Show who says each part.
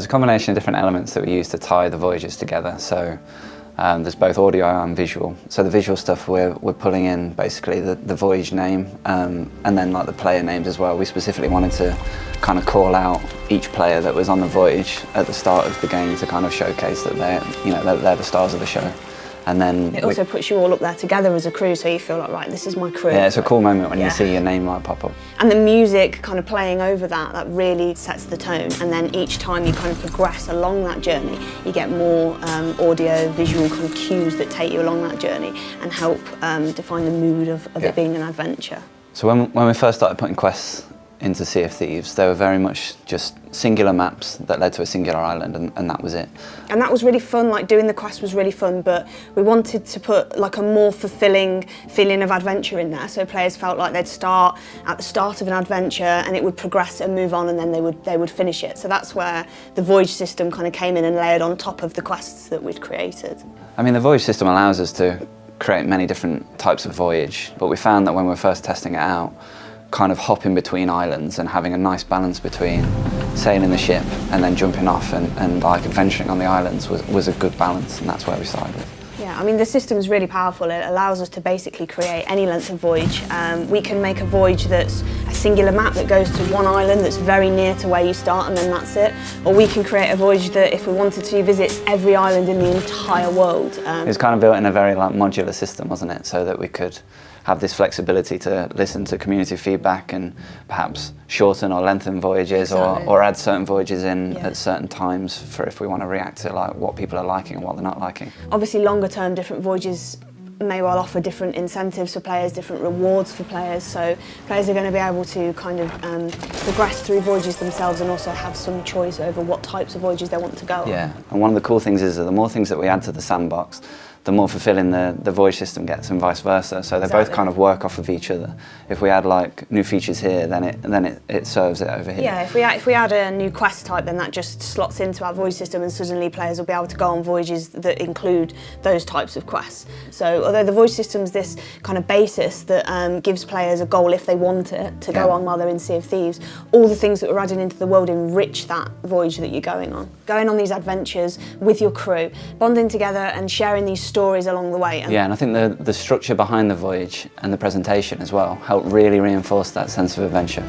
Speaker 1: there's a combination of different elements that we use to tie the voyages together. So there's both audio and visual. So the visual stuff we're pulling in basically the voyage name and then like the player names as well. We specifically wanted to kind of call out each player that was on the voyage at the start of the game to kind of showcase that they're the stars of the show. And then
Speaker 2: it also puts you all up there together as a crew, so you feel like, right, this is my crew.
Speaker 1: Yeah, it's a cool moment when you see your name like pop up.
Speaker 2: And the music kind of playing over that really sets the tone. And then each time you kind of progress along that journey, you get more audio, visual kind of cues that take you along that journey and help define the mood of it being an adventure. So
Speaker 1: when we first started putting quests into Sea of Thieves, they were very much just singular maps that led to a singular island, and that was it.
Speaker 2: And that was really fun, like doing the quest was really fun, but we wanted to put like a more fulfilling feeling of adventure in there, so players felt like they'd start at the start of an adventure and it would progress and move on, and then they would finish it. So that's where the Voyage system kind of came in and layered on top of the quests that we'd created.
Speaker 1: I mean, the Voyage system allows us to create many different types of voyage, but we found that when we were first testing it out, kind of hopping between islands and having a nice balance between sailing the ship and then jumping off and like adventuring on the islands was a good balance, and that's where we started with.
Speaker 2: Yeah, I mean the system is really powerful. It allows us to basically create any length of voyage. We can make a voyage that's a singular map that goes to one island that's very near to where you start and then that's it. Or we can create a voyage that, if we wanted to, visits every island in the entire world.
Speaker 1: It was kind of built in a very like modular system, wasn't it? So that we could have this flexibility to listen to community feedback and perhaps shorten or lengthen voyages, or add certain voyages in at certain times for if we want to react to like what people are liking and what they're not liking.
Speaker 2: Obviously longer term different voyages may well offer different incentives for players, different rewards for players, so players are going to be able to kind of progress through voyages themselves and also have some choice over what types of voyages they want to go on.
Speaker 1: Yeah, and one of the cool things is that the more things that we add to the sandbox, the more fulfilling the voyage system gets, and vice versa. So they both kind of work off of each other. If we add like new features here, then it serves it over here.
Speaker 2: Yeah, if we add a new quest type, then that just slots into our voyage system, and suddenly players will be able to go on voyages that include those types of quests. So although the voyage system's this kind of basis that gives players a goal if they want it to go on while they're in Sea of Thieves, all the things that we're adding into the world enrich that voyage that you're going on. Going on these adventures with your crew, bonding together and sharing these stories along the way.
Speaker 1: Yeah, and I think the structure behind the voyage and the presentation as well helped really reinforce that sense of adventure.